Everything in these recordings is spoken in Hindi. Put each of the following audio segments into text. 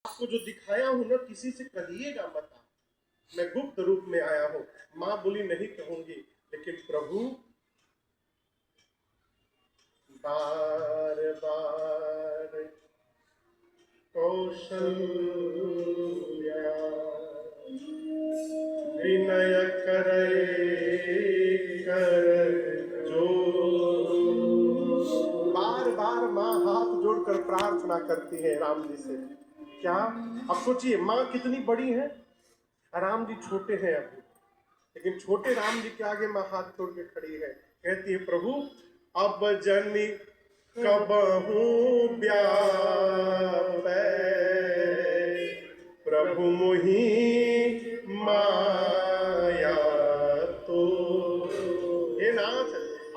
आपको जो दिखाया हूं ना, किसी से कहिएगा मत, मैं गुप्त रूप में आया हूं। मां बोली नहीं कहूंगी, लेकिन प्रभु बार बार कौशल्या विनय करे कर जो। बार बार मां हाथ जोड़कर प्रार्थना करती है राम जी से। क्या अब सोचिए, मां कितनी बड़ी है, राम जी छोटे हैं अभी, लेकिन छोटे राम जी के आगे मां हाथ जोड़ के खड़ी है। कहती है प्रभु अब जनी कबहू व्यापै प्रभु मोहि माया तो। हे नाथ,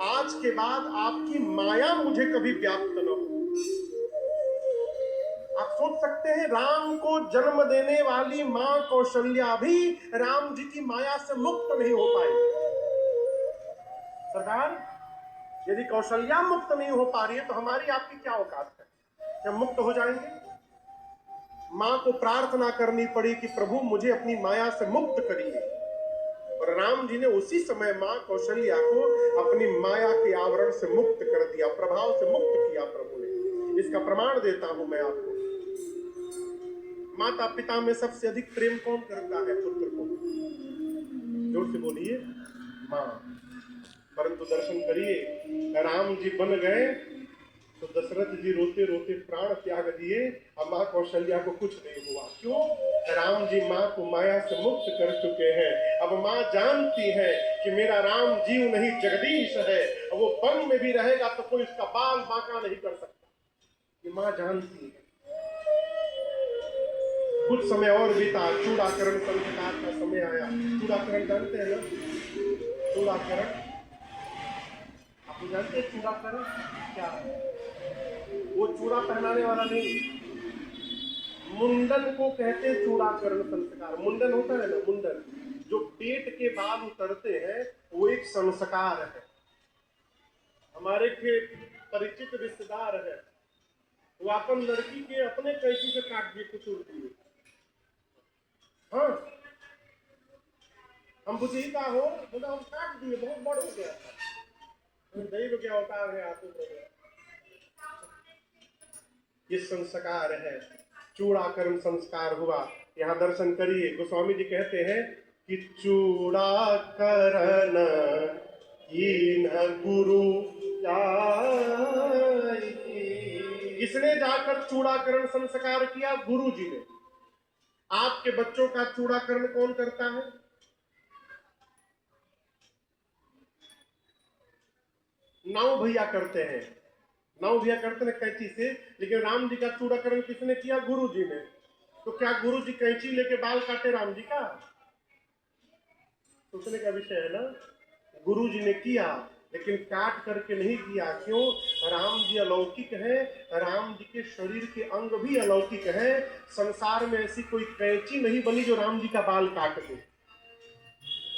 आज के बाद आपकी माया मुझे कभी व्याप्त न हो। आप सोच सकते हैं, राम को जन्म देने वाली मां कौशल्या भी राम जी की माया से मुक्त नहीं हो पाई। सरकार, यदि कौशल्या मुक्त नहीं हो पा रही है तो हमारी आपकी क्या औकात है, क्या मुक्त हो जाएंगे? मां को प्रार्थना करनी पड़ी कि प्रभु मुझे अपनी माया से मुक्त करिए, और राम जी ने उसी समय मां कौशल्या को अपनी माया के आवरण से मुक्त कर दिया, प्रभाव से मुक्त किया प्रभु ने। इसका प्रमाण देता हूं मैं आपको। माता पिता में सबसे अधिक प्रेम कौन करता है पुत्र को? जोर से बोलिए, मां। परंतु दर्शन करिए, राम जी बन गए तो दशरथ जी रोते रोते प्राण त्याग दिए, अब मां कौशल्या को कुछ नहीं हुआ। क्यों? राम जी मां को माया से मुक्त कर चुके हैं। अब मां जानती है कि मेरा राम जीव नहीं जगदीश है, और वो वन में भी रहेगा तो कोई उसका बाल बांका नहीं कर सकता। ये मां जानती है। कुछ समय और बीता, चूड़ाकरण संस्कार का समय आया। चूड़ाकरण जानते हैं ना? चूड़ाकरण आप जानते हैं चूड़ाकरण क्या है? वो चूड़ा पहनाने वाला नहीं, मुंडन को कहते हैं चूड़ाकरण संस्कार। मुंडन होता है ना, मुंडन, जो पेट के बाल उतरते हैं, वो एक संस्कार है। हमारे के परिचित रिश्तेदार है, वो अपन लड़की के अपने कैंची से काट दिए कुछ उड़ती है। हाँ, हम बुझी का हो बोला, हम काट दिए, बहुत बड़ हो गया। दैव क्या होता है आपको? ये संस्कार है, चूड़ाकरण संस्कार हुआ। यहाँ दर्शन करिए, गोस्वामी जी कहते हैं कि चूड़ाकरण कीन गुरु जाई। किसने जाकर चूड़ाकरण संस्कार किया? गुरु जी ने। आपके बच्चों का चूड़ाकरण कौन करता है? नाव भैया करते हैं, नाव भैया करते हैं कैंची से, लेकिन राम जी का चूड़ाकरण किसने किया? गुरु जी ने। तो क्या गुरु जी कैंची लेके बाल काटे राम जी का? सोचने का विषय है ना। गुरु जी ने किया, लेकिन काट करके नहीं किया। क्यों? राम जी अलौकिक है, राम जी के शरीर के अंग भी अलौकिक है। संसार में ऐसी कोई कैंची नहीं बनी जो राम जी का बाल काट दे।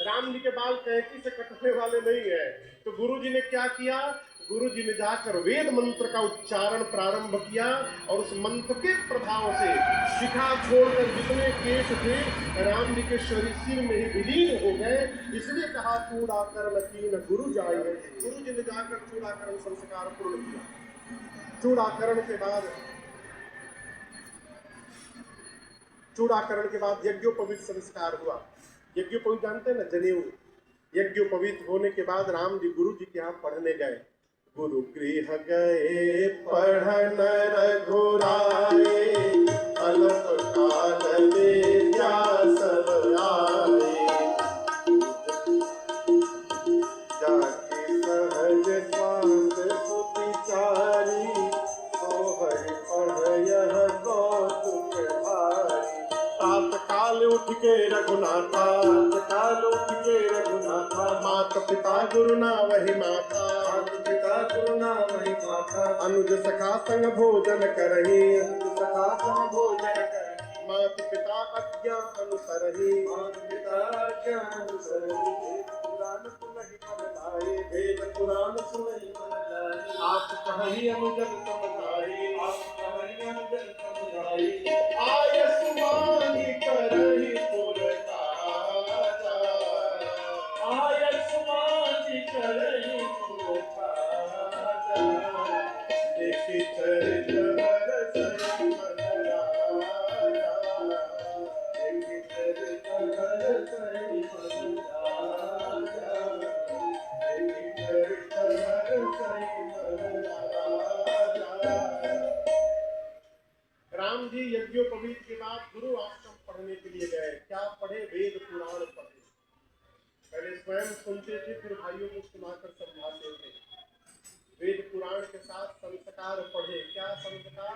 राम जी के बाल कैंची से कटने वाले नहीं है। तो गुरु जी ने क्या किया? गुरु जी ने जाकर वेद मंत्र का उच्चारण प्रारंभ किया, और उस मंत्र के प्रभाव से शिखा छोड़कर जितने केश थे राम जी के शरीर में ही विलीन हो गए। इसलिए कहा चूड़ाकरण कीन गुरु जाए। गुरु जी ने जाकर चूड़ाकरण संस्कार पूर्ण किया। चूड़ाकरण के बाद यज्ञोपवीत संस्कार हुआ। यज्ञोपवीत जानते हैं ना, जनेऊ। यज्ञोपवीत होने के बाद राम जी गुरु जी के यहाँ पढ़ने गए। गुरु गृह गए पढ़न रघुराए, अल्प काल विद्या सब आए। जाके सहज स्वांत सुविचारी, तो हरि पढ़यह कौतुक भारी। प्रात काल उठ के रघुनाथा, मात पिता गुरु ना वही माता, अनुज सखा संग भोजन करही, मात पिता आज्ञा अनुसरही, वेद पुराण सुनहि मन लाए। आप कहीं अनुजन समझाई, आय जी यज्ञोपवीत के बाद गुरु आश्रम पढ़ने के लिए गए। क्या पढ़े? वेद पुराण पढ़े। पहले स्वयं सुनते थे, फिर भाइयों को सुनाकर समझाते थे। वेद पुराण के साथ संस्कार पढ़े। क्या संस्कार?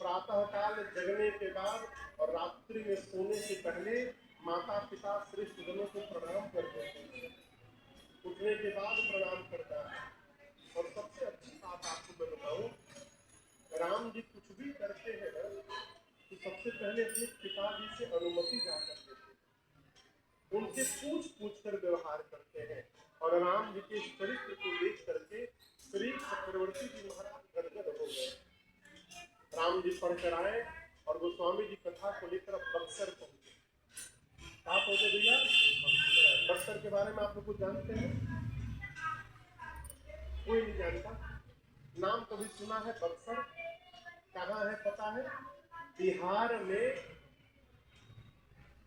प्रातः काल जगने के बाद और रात्रि में सोने से पहले माता पिता श्रेष्ठ जनों को प्रणाम करते थे। उठने के बाद प्रणाम करता है। और सबसे अच्छी बात आपको मैं बताऊं, राम जी कुछ भी करते हैं ना, तो सबसे पहले अपने पिताजी से अनुमति जाकर लेते हैं, उनसे पूछ पूछ कर व्यवहार करते हैं। और राम जी के चरित्र को देख करके श्री चक्रवर्ती जी महाराज गदगद हो गए। राम जी पढ़ कर आए और गोस्वामी जी कथा को लेकर बक्सर पहुंचे। कहाँ पहुंचे भैया? बक्सर के बारे में आप लोग कुछ जानते हैं? कोई नहीं जानता। नाम कभी सुना है बक्सर? कहाँ है पता है? बिहार में,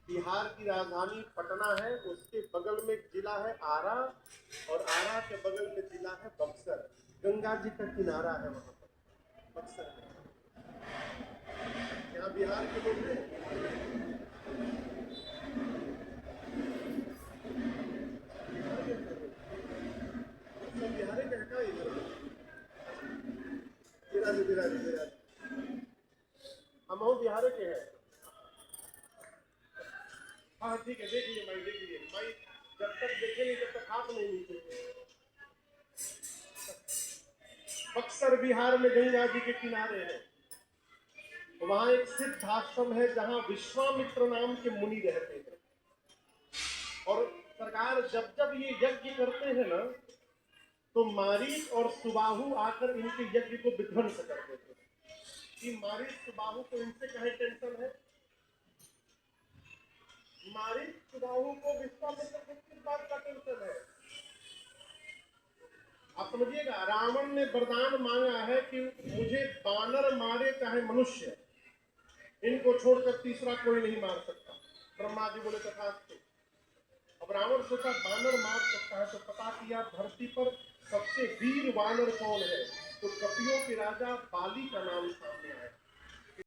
बिहार की राजधानी पटना है, उसके बगल में एक जिला है आरा, और आरा के बगल में जिला है बक्सर। गंगा जी का किनारा है वहां पर बक्सर में। यहाँ बिहार के लोग हैं। सब बिहारी का है इधर? हम बिहार के हैं। हाँ ठीक है, देख लीजिए भाई, देख लीजिए भाई, जब तक देखे नहीं तब तक हाथ नहीं नीचे। बक्सर बिहार में गंगा जी के किनारे है। वहां एक सिद्ध आश्रम है जहां विश्वामित्र नाम के मुनि रहते हैं। और सरकार जब जब ये यज्ञ करते हैं ना, तो मारीच और सुबाहु आकर इनके यज्ञ को विध्वंस कर देते हैं। कि मारीच सुबाहु को इनसे कहे टेंशन है? मारीच सुबाहु को विश्वामित्र को किस बात का टेंशन है? आप समझिएगा, रावण ने वरदान मांगा है कि मुझे बानर मारे चाहे मनुष्य, इनको छोड़कर तीसरा कोई नहीं मार सकता। ब्रह्मा जी बोले तथास्तु। अब रावण सोचा बानर मार सकता है, तो पता किया धरती पर सबसे वीर वानर कौन है, तो कपियों के राजा बाली का नाम सामने आया।